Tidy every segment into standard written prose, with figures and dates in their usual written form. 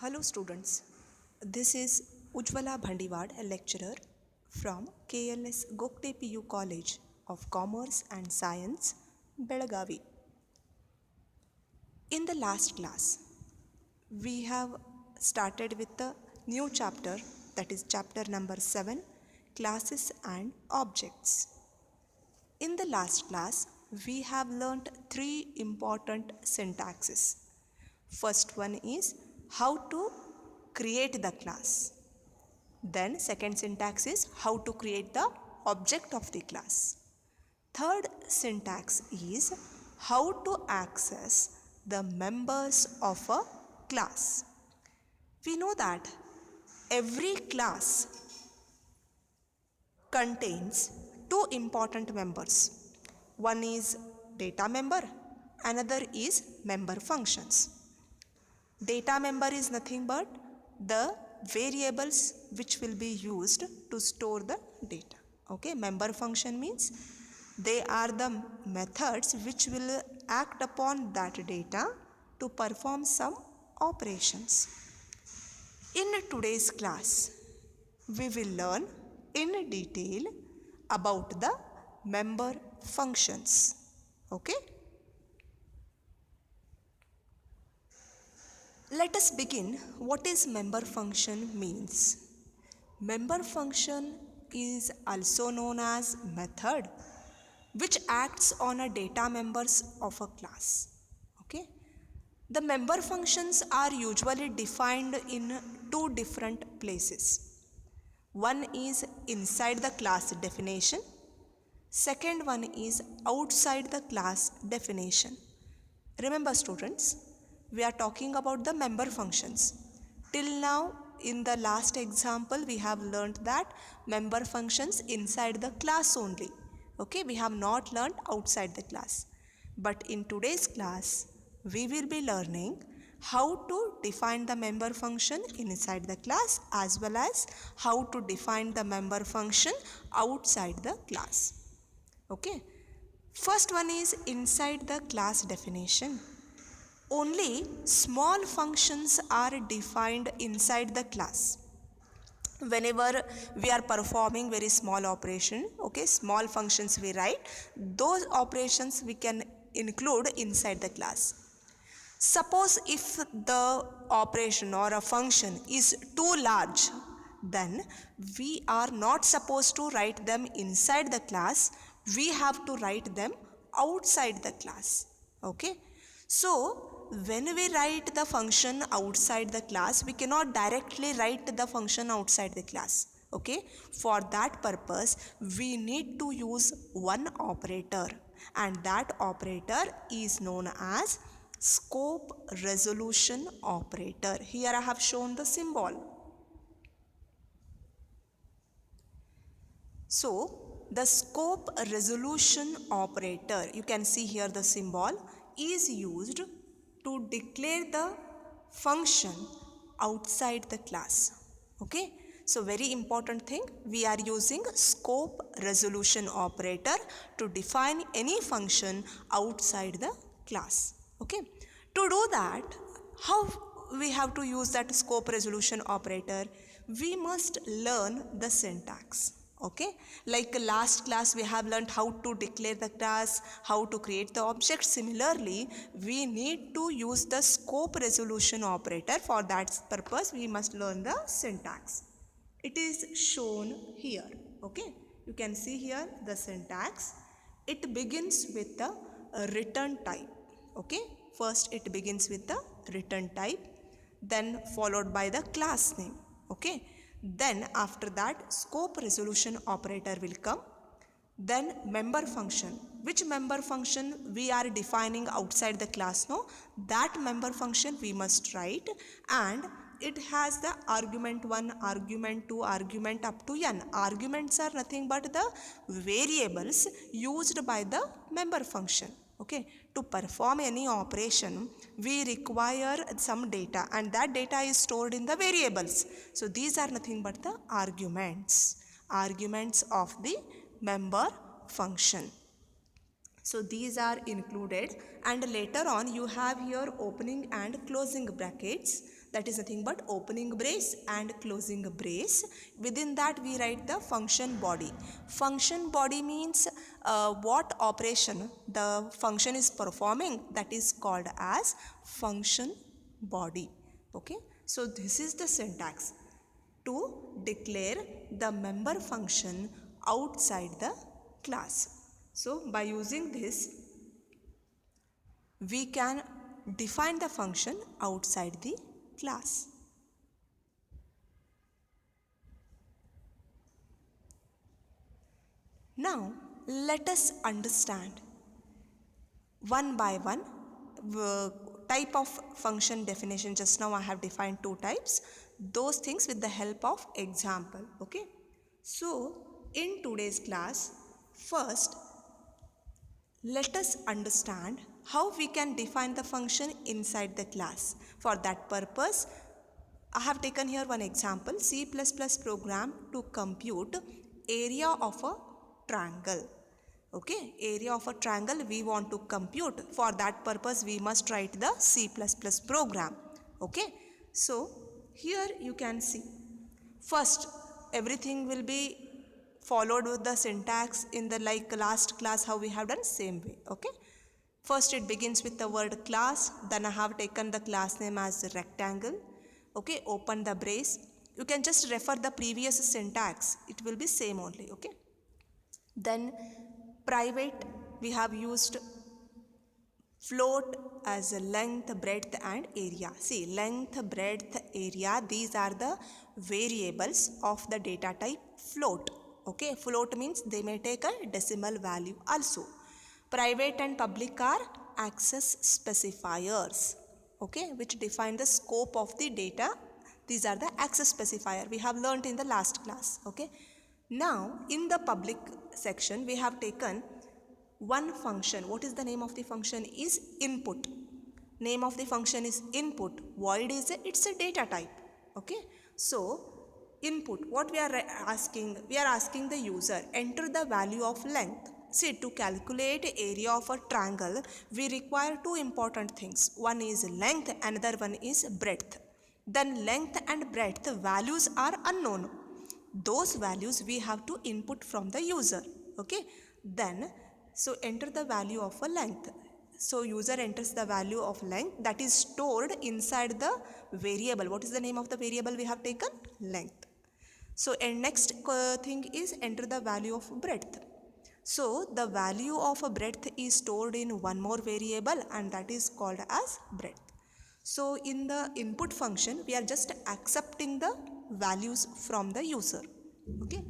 Hello students, this is Ujjwala Bhandiwad, a lecturer from KLS Gokte PU College of Commerce and Science, Belagavi. In the last class, we have started with the new chapter, that is chapter number 7, Classes and Objects. In the last class, we have learnt 3 important syntaxes. First one is how to create the class. Then second syntax is how to create the object of the class. Third syntax is how to access the members of a class. We know that every class contains 2 important members. One is data member, another is member functions. Data member is nothing but the variables which will be used to store the data. Okay, member function means they are the methods which will act upon that data to perform some operations. In today's class, we will learn in detail about the member functions. Okay? Let us begin. What is member function means? Member function is also known as method which acts on a data members of a class. Okay? The member functions are usually defined in 2 different places. One is inside the class definition. Second one is outside the class definition. Remember students, we are talking about the member functions. Till now, in the last example, we have learnt that member functions inside the class only. Okay, we have not learnt outside the class. But in today's class, we will be learning how to define the member function inside the class as well as how to define the member function outside the class. Okay. First one is inside the class definition. Only small functions are defined inside the class. Whenever we are performing very small operation, okay, small functions we write, those operations we can include inside the class. Suppose if the operation or a function is too large, then we are not supposed to write them inside the class, we have to write them outside the class. Okay, so when we write the function outside the class, we cannot directly write the function outside the class. Okay, for that purpose we need to use one operator, and that operator is known as scope resolution operator. Here I have shown the symbol. So the scope resolution operator, you can see here the symbol, is used to declare the function outside the class. Okay, so very important thing, we are using scope resolution operator to define any function outside the class. Okay, to do that, how we have to use that scope resolution operator? We must learn the syntax. Okay, like last class we have learned how to declare the class, how to create the object. Similarly, we need to use the scope resolution operator. For that purpose we must learn the syntax. It is shown here. Okay, you can see here the syntax. It begins with the return type. Okay, first it begins with the return type, then followed by the class name. Okay, then after that scope resolution operator will come, then member function. Which member function we are defining outside the class? No, that member function we must write, and it has the argument 1, argument 2, argument up to n. Arguments are nothing but the variables used by the member function. Okay, to perform any operation we require some data, and that data is stored in the variables. So these are nothing but the arguments of the member function. So these are included, and later on you have here opening and closing brackets. that is nothing but opening brace and closing brace. Within that we write the function body. Function body means what operation the function is performing, that is called as function body. Okay, so this is the syntax to declare the member function outside the class. So by using this we can define the function outside the class. Now let us understand one by one type of function definition. Just now I have defined two types, those things with the help of example. Okay, so in today's class, first let us understand how we can define the function inside the class. For that purpose I have taken here one example, C++ program to compute area of a triangle. Okay, area of a triangle we want to compute. For that purpose we must write the C++ program. Okay, so here you can see first everything will be followed with the syntax in the like last class how we have done, same way. Okay, first it begins with the word class, then I have taken the class name as rectangle. Okay, open the brace. You can just refer the previous syntax, it will be same only. Okay, then private we have used float as a length, breadth and area. See, length, breadth, area, these are the variables of the data type float. Okay, float means they may take a decimal value also. Private and public are access specifiers. Okay, which define the scope of the data. These are the access specifier we have learnt in the last class. Okay, now in the public section we have taken one function. What is the name of the function? Is input. Name of the function is input. Void is it's a data type. Okay, so input, what we are asking? We are asking the user enter the value of length. See, to calculate area of a triangle we require two important things. One is length, another one is breadth. Then length and breadth values are unknown. Those values we have to input from the user. Okay, then so enter the value of a length. So user enters the value of length that is stored inside the variable. What is the name of the variable we have taken? Length. So and next thing is enter the value of breadth. So the value of a breadth is stored in one more variable and that is called as breadth. So in the input function we are just accepting the values from the user. Okay,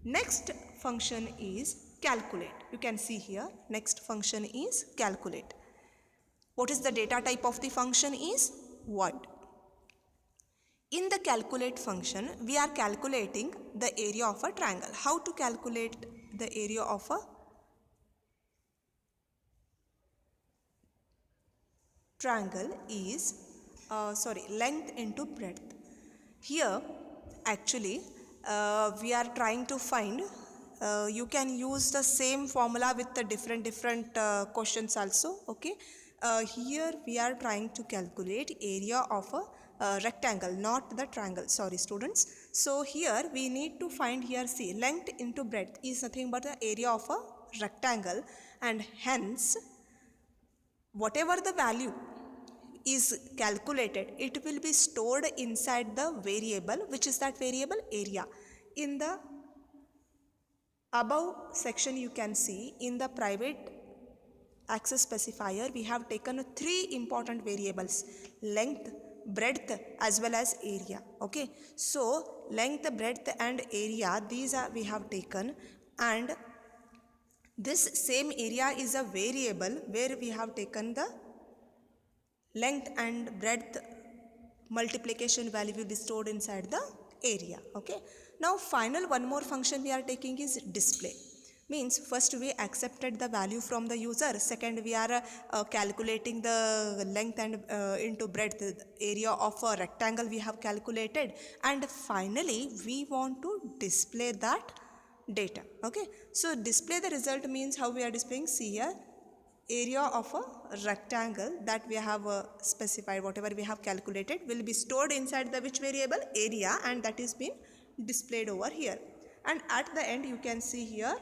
next function is calculate. You can see here next function is calculate. What is the data type of the function? Is void. In the calculate function we are calculating the area of a triangle. How to calculate the area of a triangle is length into breadth. Here actually we are trying to find, you can use the same formula with the different questions also. Okay, here we are trying to calculate area of a rectangle, not the triangle. Sorry students. So here we need to find here, see, length into breadth is nothing but the area of a rectangle, and hence whatever the value is calculated, it will be stored inside the variable, which is that variable area. In the above section you can see in the private access specifier we have taken three important variables: length, breadth as well as area. Okay, so length, breadth and area, these are we have taken, and this same area is a variable where we have taken the length and breadth multiplication value will be stored inside the area. Okay, now final one more function we are taking is display. Means first we accepted the value from the user, second we are calculating the length and into breadth, area of a rectangle we have calculated, and finally we want to display that data. Okay, so display the result means how we are displaying. See here, area of a rectangle that we have specified, whatever we have calculated will be stored inside the which variable? Area, and that is being displayed over here. And at the end you can see here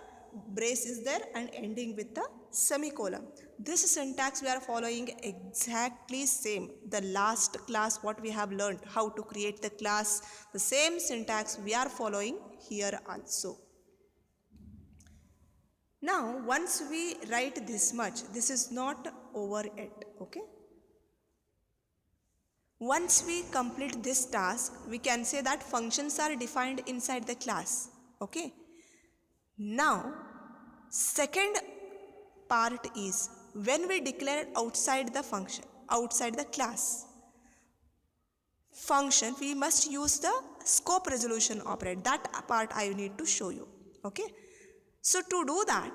brace is there and ending with the semicolon. This syntax we are following exactly same. The last class what we have learned how to create the class, the same syntax we are following here also. Now once we write this much, this is not over yet, okay? Once we complete this task, we can say that functions are defined inside the class, okay? Now second part is when we declare outside the function, outside the class function, we must use the scope resolution operator. That part I need to show you, okay? So to do that,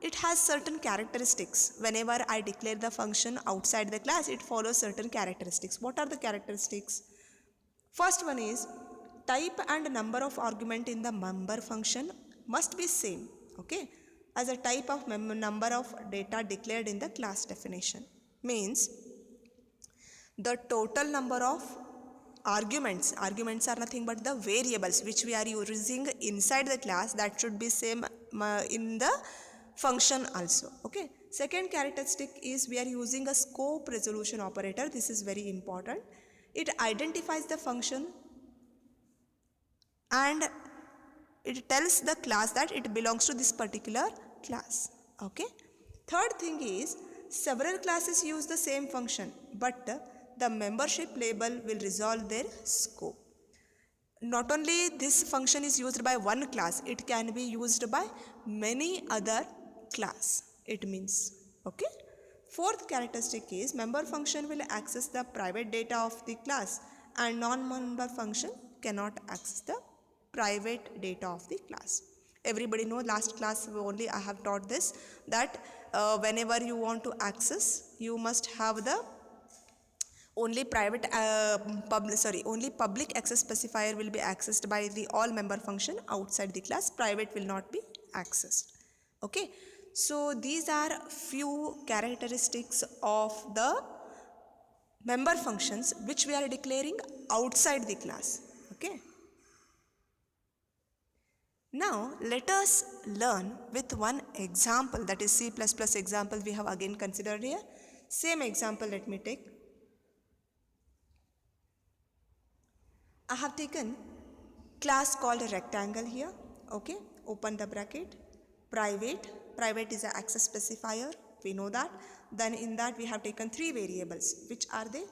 it has certain characteristics. Whenever I declare the function outside the class, it follows certain characteristics. What are the characteristics? First one is type and number of argument in the member function must be same, okay, as a type of number of data declared in the class definition. Means the total number of arguments are nothing but the variables which we are using inside the class, that should be same in the function also, okay. Second characteristic is we are using a scope resolution operator. This is very important. It identifies the function and it tells the class that it belongs to this particular class, okay. Third thing is several classes use the same function, but the membership label will resolve their scope. Not only this function is used by one class, it can be used by many other class, it means, okay. Fourth characteristic is member function will access the private data of the class and non-member function cannot access the private data of the class. Everybody know, last class only I have taught this, that whenever you want to access, you must have the only only public access specifier will be accessed by the all member function. Outside the class, private will not be accessed, okay. So these are few characteristics of the member functions which we are declaring outside the class, okay. Now let us learn with one example, that is C++ example we have again considered here. Same example let me take. I have taken class called a rectangle here, okay. Open the bracket. Private is an access specifier, we know that. Then in that we have taken three variables, which are the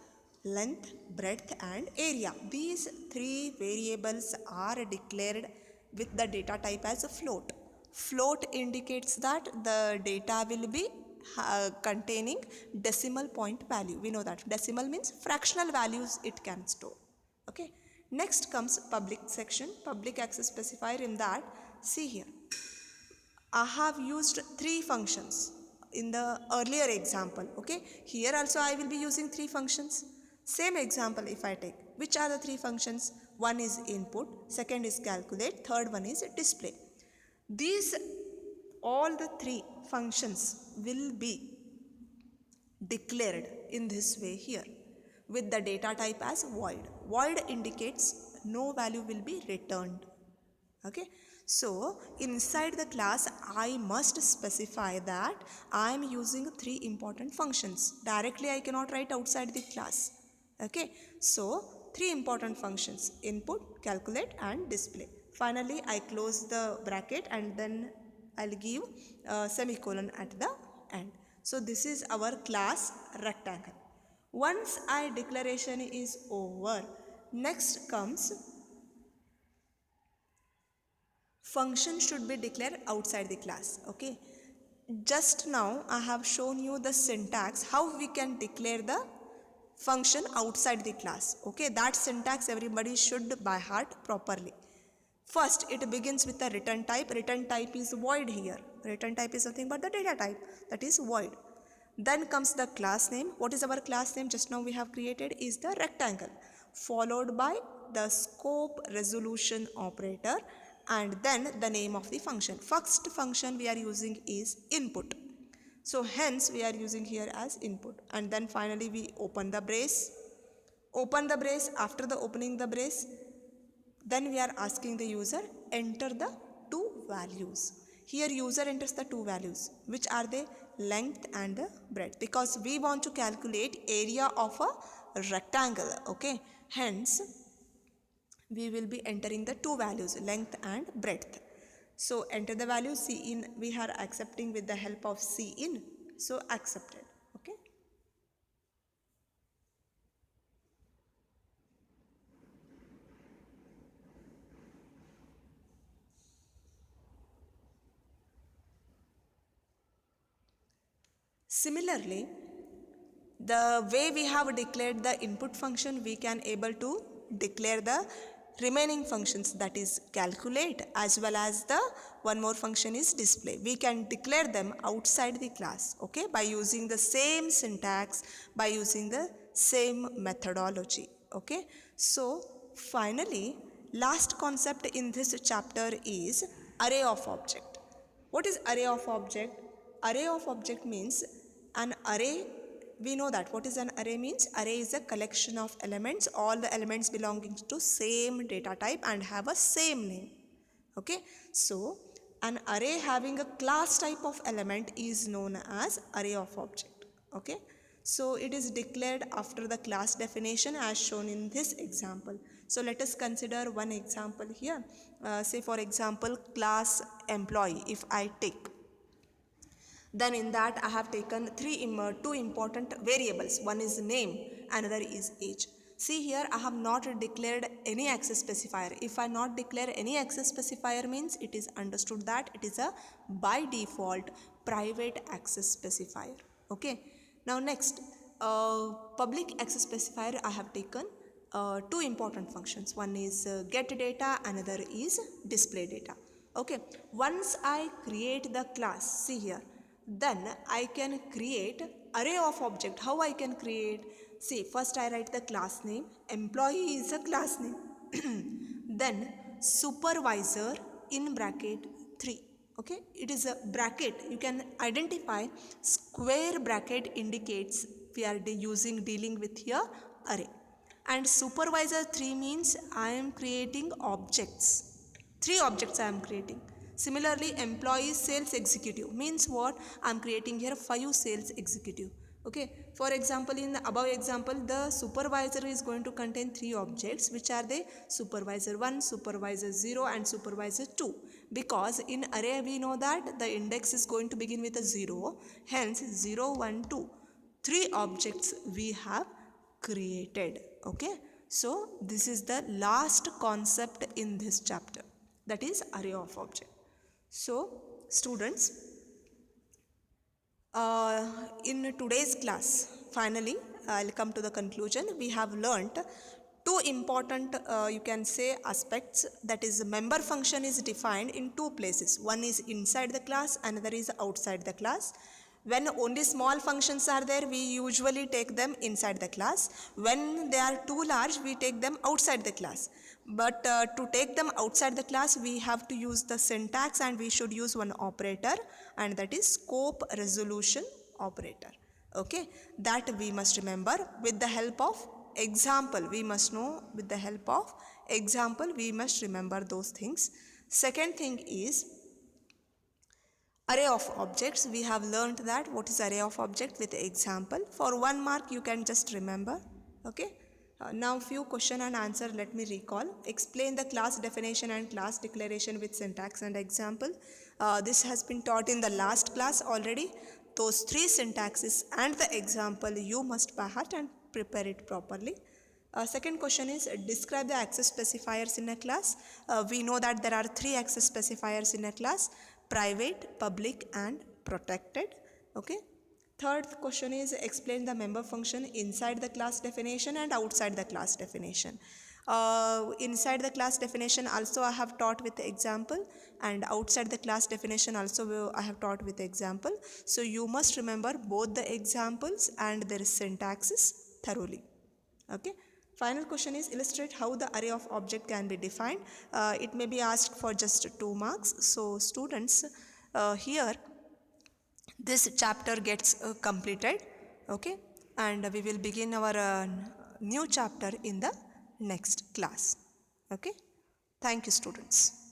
length, breadth and area. These three variables are declared with the data type as a float. Float indicates that the data will be containing decimal point value. We know that decimal means fractional values it can store, okay. Next comes public section, public access specifier. In that, see here, I have used three functions in the earlier example, okay. Here also I will be using three functions. Same example if I take, which are the three functions? One is input, second is calculate, third one is display. These all the three functions will be declared in this way here with the data type as void. Void indicates no value will be returned, okay. So inside the class I must specify that I am using three important functions. Directly I cannot write outside the class, okay. So three important functions: input, calculate and display. Finally I close the bracket and then I'll give a semicolon at the end. So this is our class rectangle. Once our declaration is over, next comes function should be declared outside the class, okay. Just now I have shown you the syntax how we can declare the function outside the class, okay. That syntax everybody should by heart properly. First it begins with the return type. Return type is void here. Return type is nothing but the data type, that is void. Then comes the class name. What is our class name? Just now we have created is the rectangle, followed by the scope resolution operator and then the name of the function. First function we are using is input. So hence we are using here as input, and then finally we open the brace. After the opening the brace, then we are asking the user enter the two values. Here user enters the two values, which are the length and the breadth, because we want to calculate area of a rectangle. Okay, hence we will be entering the two values, length and breadth. So enter the value Cin, we are accepting with the help of Cin, so accepted. Okay. Similarly, the way we have declared the input function, we can able to declare the remaining functions, that is calculate, as well as the one more function is display. We can declare them outside the class, okay, by using the same syntax, by using the same methodology. Okay, so finally last concept in this chapter is array of object. What is array of object? Array of object means an array. We know that what is an array means. Array is a collection of elements, all the elements belonging to same data type and have a same name. Okay, so an array having a class type of element is known as array of object. Okay, so it is declared after the class definition as shown in this example. So let us consider one example here. Say for example class employee, if I take, then in that I have taken two important variables. One is name, another is age. See here I have not declared any access specifier. If I not declare any access specifier means it is understood that it is a by default private access specifier. Okay. Now next, public access specifier I have taken two important functions. One is get data, another is display data. Okay. Once I create the class, see here, then I can create array of object. How I can create? See, first I write the class name. Employee is a class name. Then supervisor in bracket 3. Okay, it is a bracket. You can identify square bracket indicates we are dealing with here array. And supervisor 3 means I am creating objects. 3 objects I am creating. Similarly, employee sales executive means what? I am creating here 5 sales executive. Okay. For example, in the above example, the supervisor is going to contain 3 objects, which are the supervisor 1, supervisor 0 and supervisor 2. Because in array we know that the index is going to begin with a 0. Hence 0, 1, 2. 3 objects we have created. Okay. So this is the last concept in this chapter, that is array of object. So students, in today's class, finally I'll come to the conclusion. We have learnt two important you can say aspects, that is member function is defined in two places. One is inside the class, another is outside the class. When only small functions are there, we usually take them inside the class. When they are too large, we take them outside the class. But to take them outside the class, we have to use the syntax, and we should use one operator, and that is scope resolution operator. Okay, that we must remember. With the help of example, we must know, with the help of example we must remember those things. Second thing is array of objects. We have learned that what is array of object with example. For 1 mark you can just remember. Okay. Now few question and answer, let me recall. Explain the class definition and class declaration with syntax and example. This has been taught in the last class already. Those 3 syntaxes and the example you must by heart and prepare it properly. Second question is describe the access specifiers in a class. We know that there are 3 access specifiers in a class: private, public and protected. Okay. Third question is explain the member function inside the class definition and outside the class definition. Inside the class definition also I have taught with the example, and outside the class definition also I have taught with the example. So you must remember both the examples and their syntaxes thoroughly. Okay. Final question is illustrate how the array of object can be defined. It may be asked for just 2 marks. So students, here this chapter gets completed. Okay, and we will begin our new chapter in the next class. Okay, thank you students.